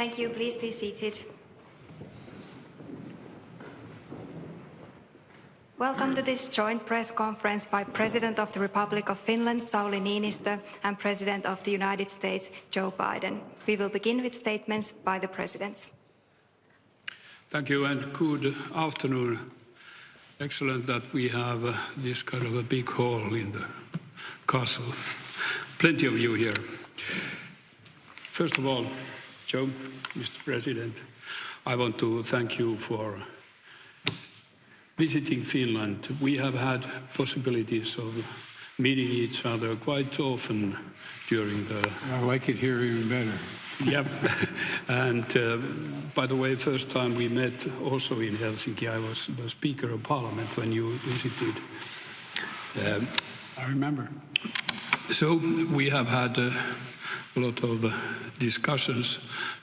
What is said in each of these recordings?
Thank you. Please be seated. Welcome to this joint press conference by President of the Republic of Finland, Sauli Niinisto, and President of the United States, Joe Biden. We will begin with statements by the presidents. Thank you and good afternoon. Excellent that we have this kind of a big hall in the castle. Plenty of you here. First of all, Joe, Mr. President, I want to thank you for visiting Finland. We have had possibilities of meeting each other quite often during the... I like it here even better. Yeah, and by the way, first time we met also in Helsinki, I was the Speaker of Parliament when you visited. I remember. So we have had a lot of discussions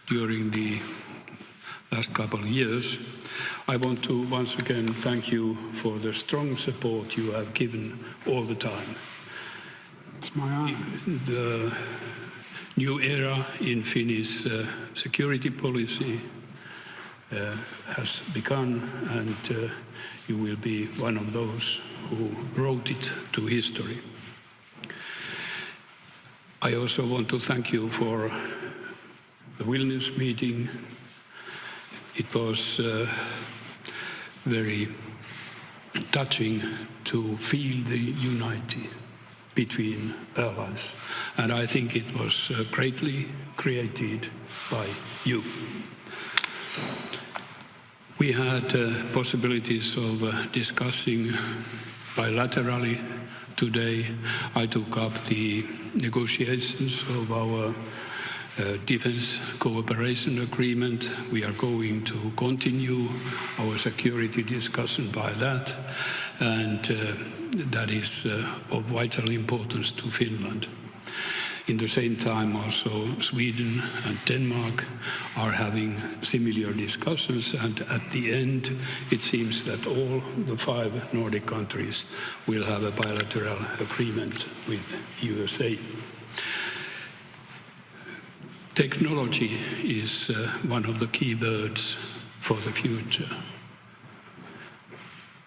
during the last couple of years. I want to once again thank you for the strong support you have given all the time. It's my honor. The new era in Finnish security policy has begun, and you will be one of those who wrote it to history. I also want to thank you for the Vilnius meeting. It was very touching to feel the unity between allies, and I think it was greatly created by you. We had possibilities of discussing bilaterally. Today I took up the negotiations of our defense cooperation agreement. We are going to continue our security discussion by that, and that is of vital importance to Finland. In the same time also Sweden and Denmark are having similar discussions, and at the end it seems that all the 5 Nordic countries will have a bilateral agreement with USA. Technology is one of the key words for the future.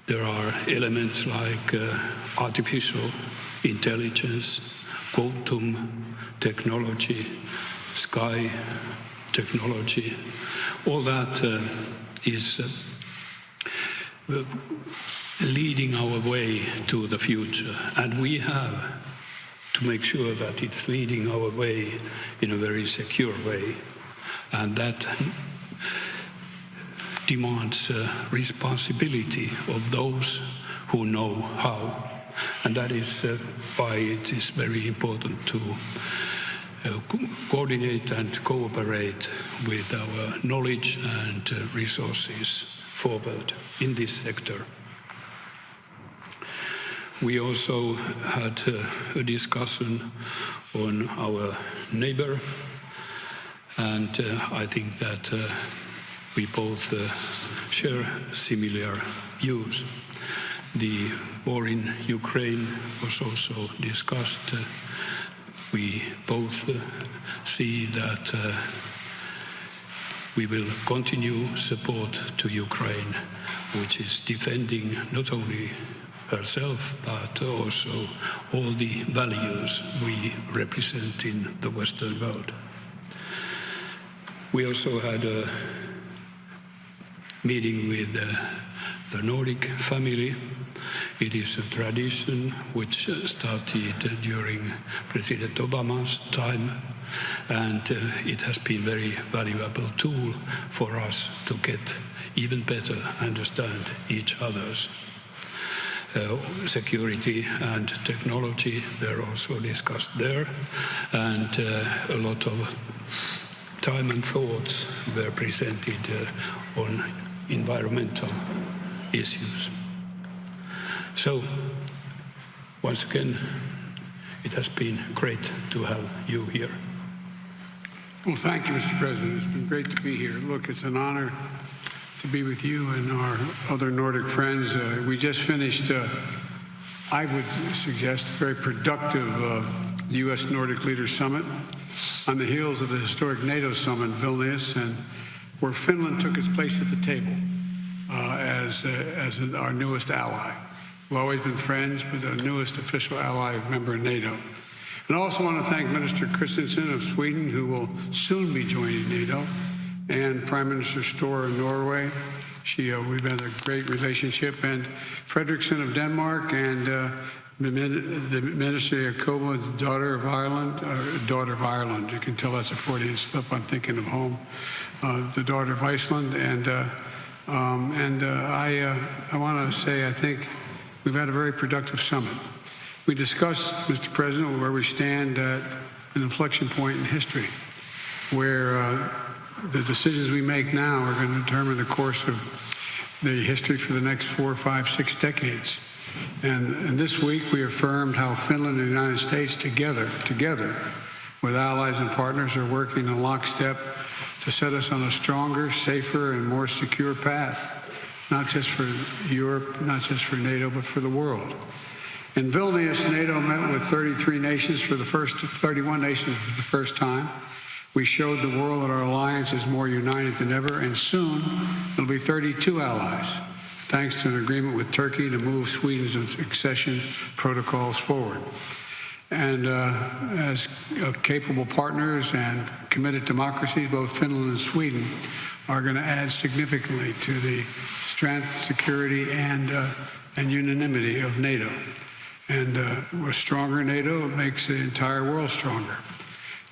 There are elements like artificial intelligence, quantum technology, sky technology. All that is leading our way to the future, and we have to make sure that it's leading our way in a very secure way, and that demands responsibility of those who know how. And that is why it is very important to coordinate and cooperate with our knowledge and resources forward in this sector. We also had a discussion on our neighbor, and I think that we both share similar views. The war in Ukraine was also discussed. We both see that we will continue support to Ukraine, which is defending not only herself, but also all the values we represent in the Western world. We also had a meeting with the Nordic family. It is a tradition which started during President Obama's time, and it has been a very valuable tool for us to get even better understand each other's security and technology. They're also discussed there, and a lot of time and thoughts were presented on environmental issues. So, once again, it has been great to have you here. Well, thank you, Mr. President. It's been great to be here. Look, it's an honor to be with you and our other Nordic friends. We just finished, I would suggest, a very productive US-Nordic Leaders Summit. on the heels of the historic NATO summit in Vilnius, and where Finland took its place at the table as our newest ally. We've always been friends, but the newest official ally member of NATO. And I also want to thank Minister Christensen of Sweden, who will soon be joining NATO, and Prime Minister Støre of Norway. We've had a great relationship. And Fredriksen of Denmark, and the Minister of Covenant's daughter of Ireland. You can tell that's a Freudian slip. I'm thinking of home. The daughter of Iceland. And I want to say I think we've had a very productive summit. We discussed, Mr. President, where we stand at an inflection point in history, where the decisions we make now are going to determine the course of the history for the next 4, 5, 6 decades. And this week we affirmed how Finland and the United States together with allies and partners are working in lockstep to set us on a stronger, safer, and more secure path, not just for Europe, not just for NATO, but for the world. In Vilnius, NATO met with 31 nations for the first time. We showed the world that our alliance is more united than ever, and soon it'll be 32 allies, thanks to an agreement with Turkey to move Sweden's accession protocols forward. And as capable partners and committed democracies, both Finland and Sweden are going to add significantly to the strength, security, and unanimity of NATO. And a stronger NATO makes the entire world stronger.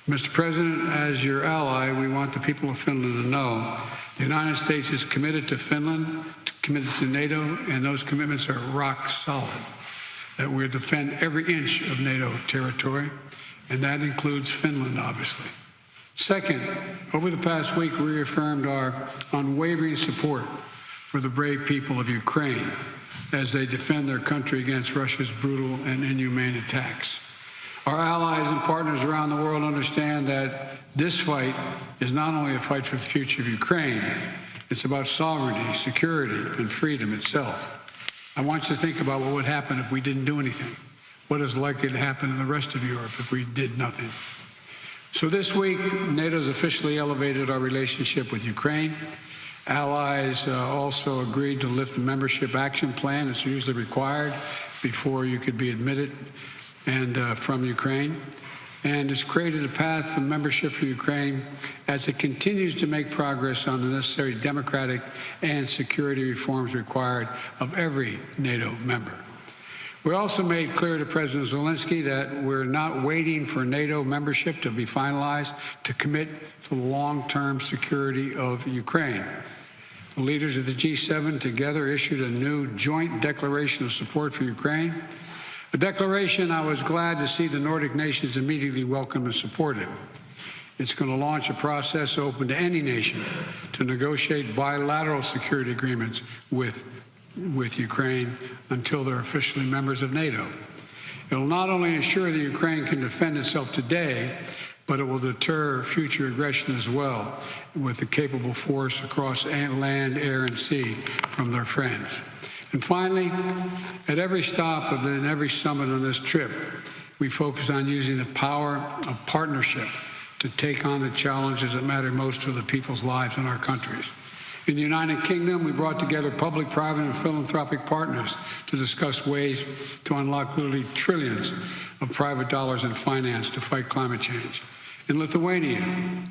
Mr. President, as your ally, we want the people of Finland to know the United States is committed to Finland, committed to NATO, and those commitments are rock solid. That we'll defend every inch of NATO territory, and that includes Finland, obviously. Second, over the past week, we reaffirmed our unwavering support for the brave people of Ukraine as they defend their country against Russia's brutal and inhumane attacks. Our allies and partners around the world understand that this fight is not only a fight for the future of Ukraine, it's about sovereignty, security, and freedom itself. I want you to think about what would happen if we didn't do anything. What is likely to happen in the rest of Europe if we did nothing? So this week, NATO's officially elevated our relationship with Ukraine. Allies also agreed to lift the membership action plan that's usually required before you could be admitted from Ukraine. And it's created a path to membership for Ukraine as it continues to make progress on the necessary democratic and security reforms required of every NATO member. We also made clear to President Zelensky that we're not waiting for NATO membership to be finalized to commit to the long-term security of Ukraine. The leaders of the G7 together issued a new joint declaration of support for Ukraine, a declaration I was glad to see the Nordic nations immediately welcome and support it. It's going to launch a process open to any nation to negotiate bilateral security agreements with Ukraine until they're officially members of NATO. It will not only ensure that Ukraine can defend itself today, but it will deter future aggression as well with the capable force across land, air, and sea from their friends. And finally, at every stop and every summit on this trip, we focus on using the power of partnership to take on the challenges that matter most to the people's lives in our countries. In the United Kingdom, we brought together public, private, and philanthropic partners to discuss ways to unlock literally trillions of private dollars in finance to fight climate change. In Lithuania,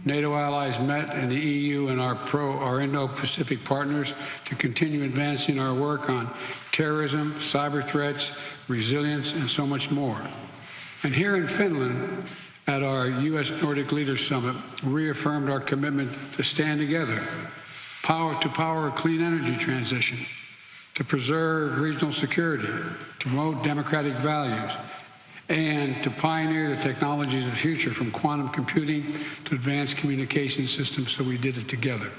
NATO allies met, and the EU and our Indo-Pacific partners to continue advancing our work on terrorism, cyber threats, resilience, and so much more. And here in Finland, at our US-Nordic Leaders Summit, we reaffirmed our commitment to stand together, to power a clean energy transition, to preserve regional security, to promote democratic values, and to pioneer the technologies of the future, from quantum computing to advanced communication systems, so we did it together.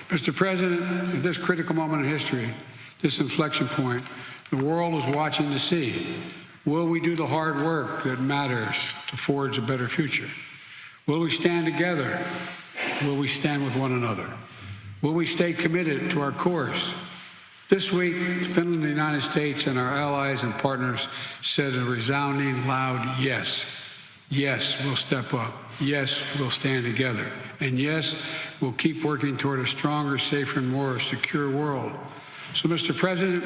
Mr. President, at this critical moment in history, this inflection point, the world is watching to see, will we do the hard work that matters to forge a better future? Will we stand together? Will we stand with one another? Will we stay committed to our course? This week, Finland, the United States, and our allies and partners said a resounding, loud yes. Yes, we'll step up. Yes, we'll stand together. And yes, we'll keep working toward a stronger, safer, and more secure world. So, Mr. President,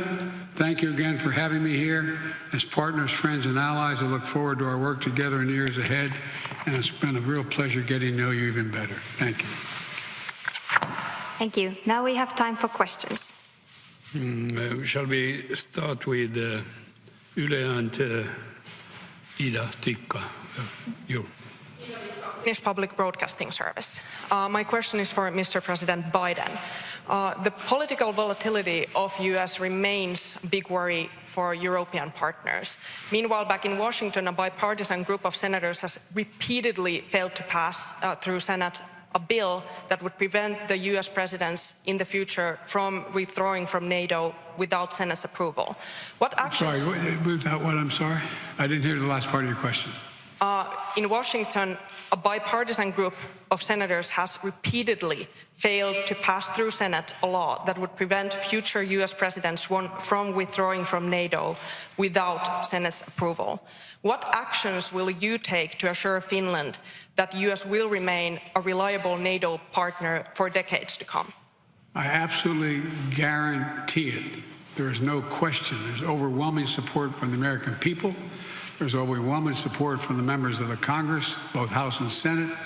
thank you again for having me here. As partners, friends, and allies, I look forward to our work together in the years ahead, and it's been a real pleasure getting to know you even better. Thank you. Thank you. Now we have time for questions. Shall we start with Yle and Ida Tikka? You. Finnish Public Broadcasting Service. My question is for Mr. President Biden. The political volatility of US remains a big worry for European partners. Meanwhile, back in Washington, a bipartisan group of senators has repeatedly failed to pass through Senate a bill that would prevent the US presidents in the future from withdrawing from NATO without Senate's approval. What actions... Sorry, without what? I'm sorry? I didn't hear the last part of your question. In Washington, a bipartisan group of senators has repeatedly failed to pass through Senate a law that would prevent future US presidents from withdrawing from NATO without Senate's approval. What actions will you take to assure Finland that the US will remain a reliable NATO partner for decades to come? I absolutely guarantee it. There is no question. There's overwhelming support from the American people. There's overwhelming support from the members of the Congress, both House and Senate,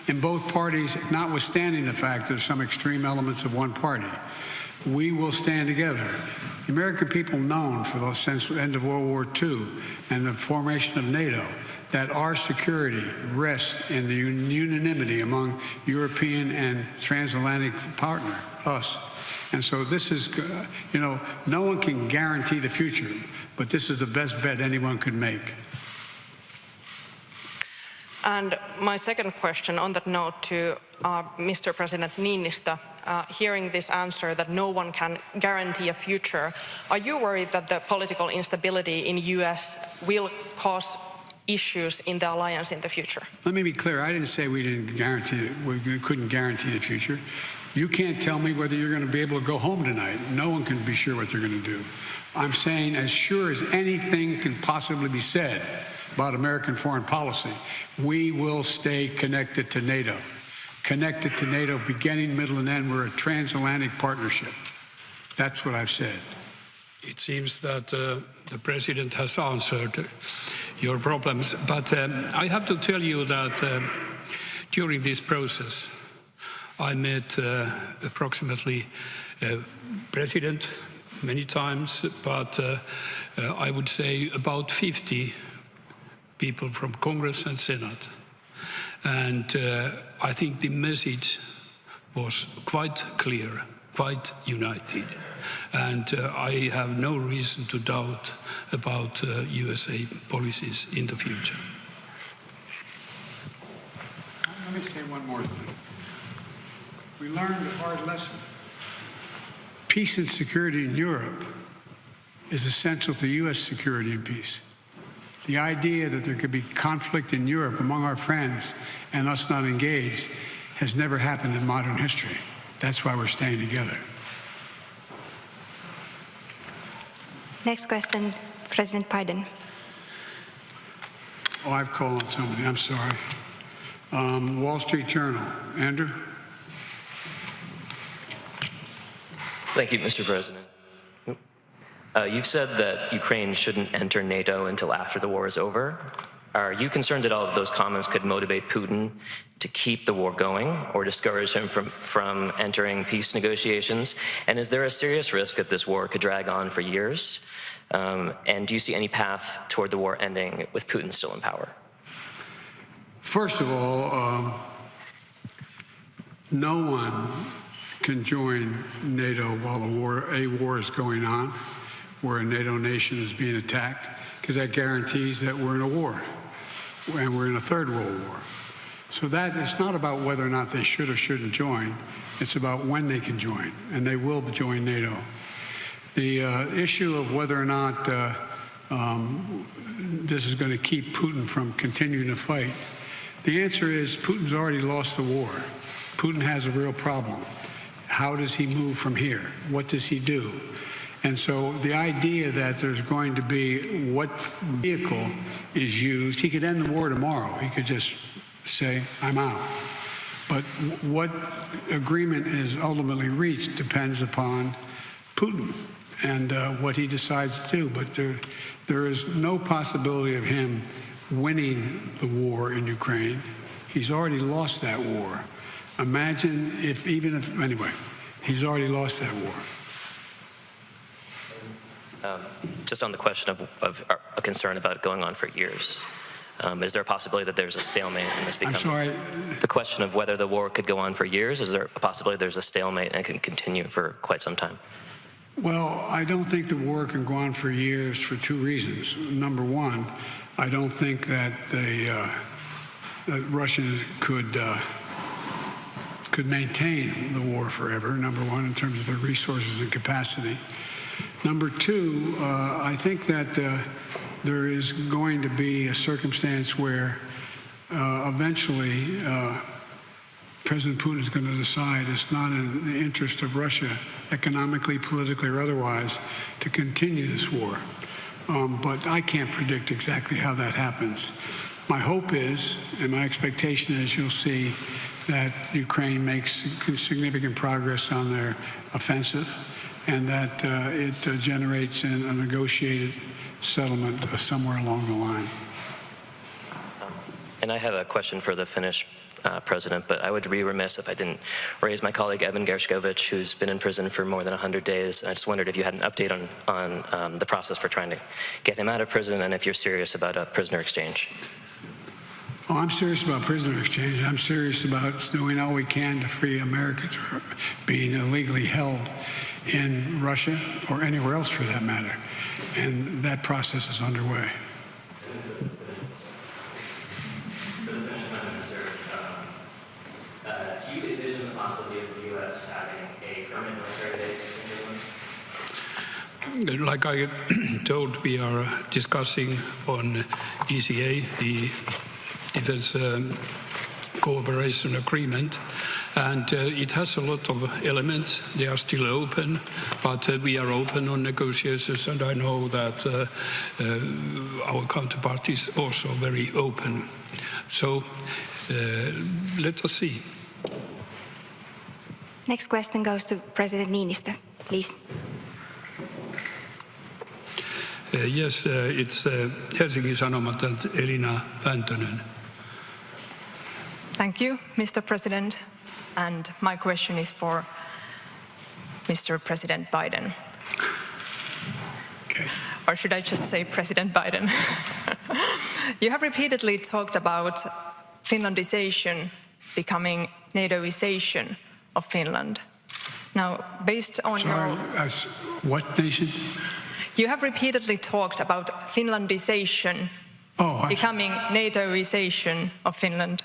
in both parties, notwithstanding the fact there's some extreme elements of one party. We will stand together. The American people known for the since the end of World War II and the formation of NATO that our security rests in the unanimity among European and transatlantic partner, us. And so this is, no one can guarantee the future, but this is the best bet anyone could make. And my second question on that note to Mr. President Niinisto, hearing this answer that no one can guarantee a future, are you worried that the political instability in the US will cause issues in the alliance in the future? Let me be clear. I didn't say we couldn't guarantee the future. You can't tell me whether you're going to be able to go home tonight. No one can be sure what they're going to do. I'm saying as sure as anything can possibly be said about American foreign policy, we will stay connected to NATO. Connected to NATO, beginning, middle, and end. We're a transatlantic partnership. That's what I've said. It seems that the President has answered your problems, but I have to tell you that during this process, I met approximately President many times, but I would say about 50 people from Congress and Senate. And I think the message was quite clear, quite united. And I have no reason to doubt about USA policies in the future. Let me say one more thing. We learned a hard lesson. Peace and security in Europe is essential to U.S. security and peace. The idea that there could be conflict in Europe among our friends and us not engaged has never happened in modern history. That's why we're staying together. Next question, President Biden. Oh, I've called on somebody. I'm sorry. Wall Street Journal. Andrew? Thank you, Mr. President. You've said that Ukraine shouldn't enter NATO until after the war is over. Are you concerned at all that those comments could motivate Putin to keep the war going or discourage him from entering peace negotiations? And is there a serious risk that this war could drag on for years? And do you see any path toward the war ending with Putin still in power? First of all, no one can join NATO while a war is going on, where a NATO nation is being attacked, because that guarantees that we're in a war, and we're in a third world war. So that it's not about whether or not they should or shouldn't join. It's about when they can join, and they will join NATO. The issue of whether or not this is going to keep Putin from continuing to fight, the answer is Putin's already lost the war. Putin has a real problem. How does he move from here? What does he do? And so the idea that there's going to be what vehicle is used, he could end the war tomorrow. He could just say, I'm out. But what agreement is ultimately reached depends upon Putin and what he decides to do. But there is no possibility of him winning the war in Ukraine. He's already lost that war. Imagine anyway, he's already lost that war. Just on the question of a concern about it going on for years, is there a possibility that there's a stalemate and this becomes... I'm sorry? The question of whether the war could go on for years, is there a possibility there's a stalemate and it can continue for quite some time? Well, I don't think the war can go on for years for two reasons. Number one, I don't think that that Russia could maintain the war forever, number one, in terms of their resources and capacity. Number two, I think that there is going to be a circumstance where eventually President Putin is going to decide it's not in the interest of Russia, economically, politically, or otherwise, to continue this war. But I can't predict exactly how that happens. My hope is, and my expectation is, you'll see that Ukraine makes significant progress on their offensive, and that it generates a negotiated settlement somewhere along the line. And I have a question for the Finnish president, but I would be remiss if I didn't raise my colleague Evan Gershkovich, who's been in prison for more than 100 days. I just wondered if you had an update on the process for trying to get him out of prison, and if you're serious about a prisoner exchange. Oh, I'm serious about prisoner exchange. I'm serious about doing all we can to free Americans who are being illegally held in Russia or anywhere else for that matter. And that process is underway. Do you envision the possibility of the U.S. having a permanent military base in Finland? Like I told, we are discussing on DCA, the Defense Cooperation Agreement, and it has a lot of elements. They are still open, but we are open on negotiations, and I know that our counterpart is also very open. So let us see. Next question goes to President Niinisto, please. Yes, it's Helsingin Sanomat and Elina Antonen. Thank you, Mr. President. And my question is for Mr. President Biden. Okay. Or should I just say President Biden? You have repeatedly talked about Finlandization becoming NATOization of Finland. Now, based on what nation? You have repeatedly talked about Finlandization becoming NATOization of Finland.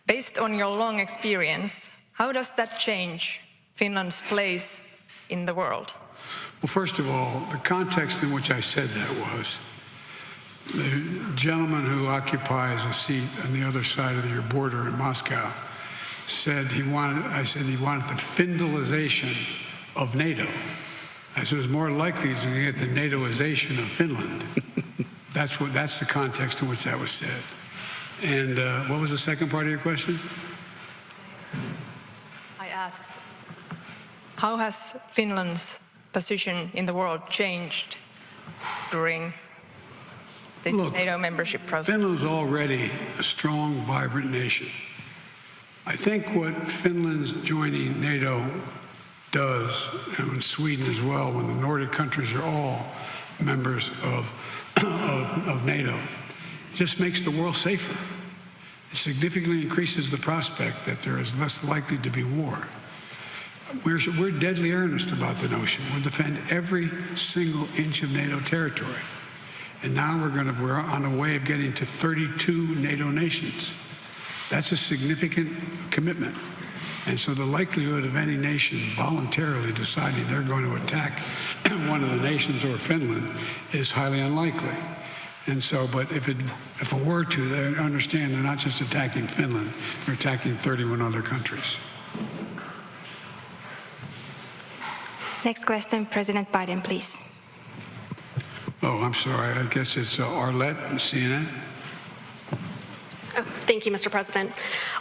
Based on your long experience, how does that change Finland's place in the world? Well, first of all, the context in which I said that was the gentleman who occupies a seat on the other side of your border in Moscow said he wanted the Finlandization of NATO. I said it was more likely he's going to get the NATOization of Finland. That's the context in which that was said. And what was the second part of your question? I asked, how has Finland's position in the world changed during this NATO membership process? Finland's already a strong, vibrant nation. I think what Finland's joining NATO does, and Sweden as well, when the Nordic countries are all members of NATO, just makes the world safer. It significantly increases the prospect that there is less likely to be war. We're deadly earnest about the notion. We'll defend every single inch of NATO territory. And now we're on a way of getting to 32 NATO nations. That's a significant commitment. And so the likelihood of any nation voluntarily deciding they're going to attack one of the nations or Finland is highly unlikely. And so, but if it were to, they understand they're not just attacking Finland, they're attacking 31 other countries. Next question, President Biden, please. Oh, I'm sorry. I guess it's Arlette, CNN. Oh, thank you, Mr. President.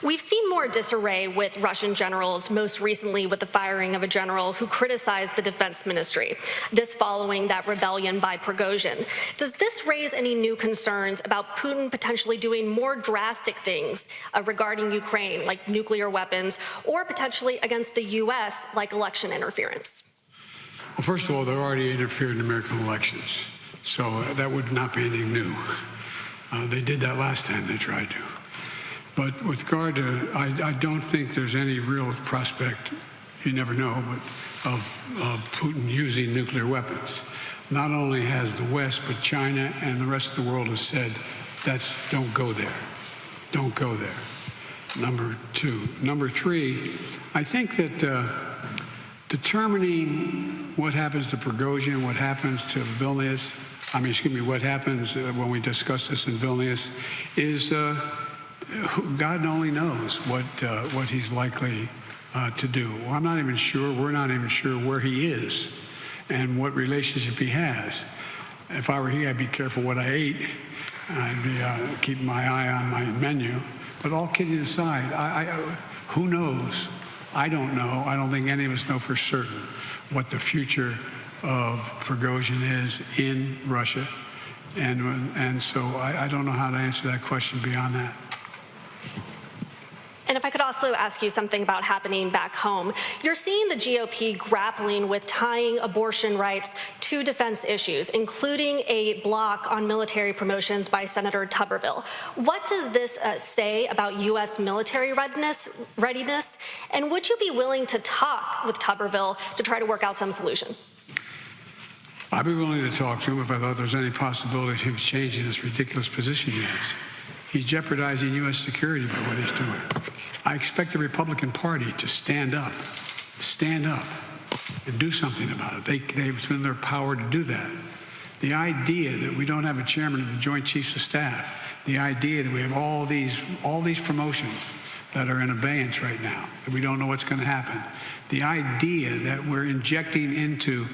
We've seen more disarray with Russian generals, most recently with the firing of a general who criticized the defense ministry, this following that rebellion by Prigozhin. Does this raise any new concerns about Putin potentially doing more drastic things regarding Ukraine, like nuclear weapons, or potentially against the U.S., like election interference? Well, first of all, they're already interfered in American elections, so that would not be anything new. They did that last time they tried to. But with regard to, I don't think there's any real prospect, you never know, but of Putin using nuclear weapons. Not only has the West, but China and the rest of the world has said, don't go there. Don't go there. Number two. Number three, I think that determining what happens to Prigozhin, what happens to Vilnius, what happens when we discuss this in Vilnius is God only knows what he's likely to do. Well, I'm not even sure, we're not even sure where he is and what relationship he has. If I were he, I'd be careful what I ate. I'd be keeping my eye on my menu. But all kidding aside, who knows? I don't know. I don't think any of us know for certain what the future of Prigozhin is in Russia. And so I don't know how to answer that question beyond that. And if I could also ask you something about happening back home. You're seeing the GOP grappling with tying abortion rights to defense issues, including a block on military promotions by Senator Tuberville. What does this say about U.S. military readiness? And would you be willing to talk with Tuberville to try to work out some solution? I'd be willing to talk to him if I thought there was any possibility of him changing this ridiculous position he has. He's jeopardizing U.S. security by what he's doing. I expect the Republican Party to stand up, and do something about it. They've in their power to do that. The idea that we don't have a chairman of the Joint Chiefs of Staff, the idea that we have all these promotions that are in abeyance right now, that we don't know what's going to happen, the idea that we're injecting into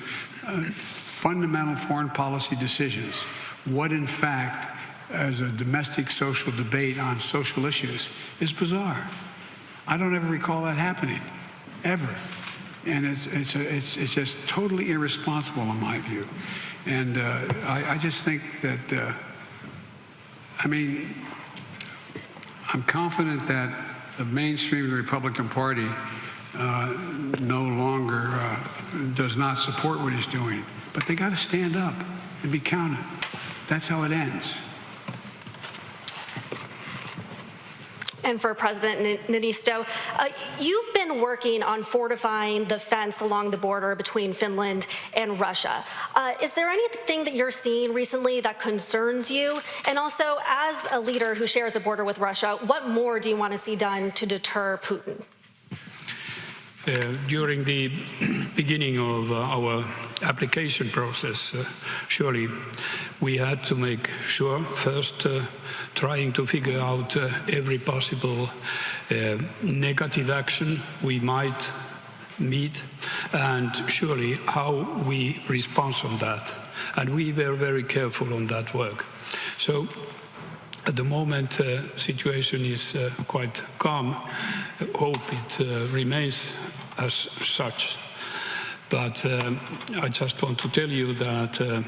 fundamental foreign policy decisions what in fact as a domestic social debate on social issues is bizarre. I don't ever recall that happening, ever. And it's just totally irresponsible in my view. And I just think that, I'm confident that the mainstream of the Republican Party no longer does not support what he's doing. But they got to stand up and be counted. That's how it ends. And for President Niinisto, you've been working on fortifying the fence along the border between Finland and Russia. Is there anything that you're seeing recently that concerns you? And also, as a leader who shares a border with Russia, what more do you want to see done to deter Putin? During the beginning of our application process, surely we had to make sure first trying to figure out every possible negative action we might meet and surely how we respond on that. And we were very careful on that work. So at the moment, situation is quite calm. Hope it remains as such. But I just want to tell you that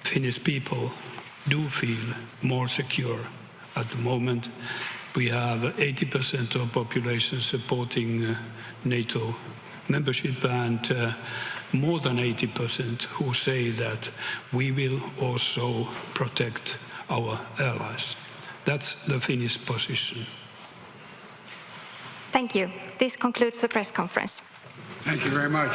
Finnish people do feel more secure at the moment. We have 80% of population supporting NATO membership and more than 80% who say that we will also protect our allies. That's the Finnish position. Thank you. This concludes the press conference. Thank you very much.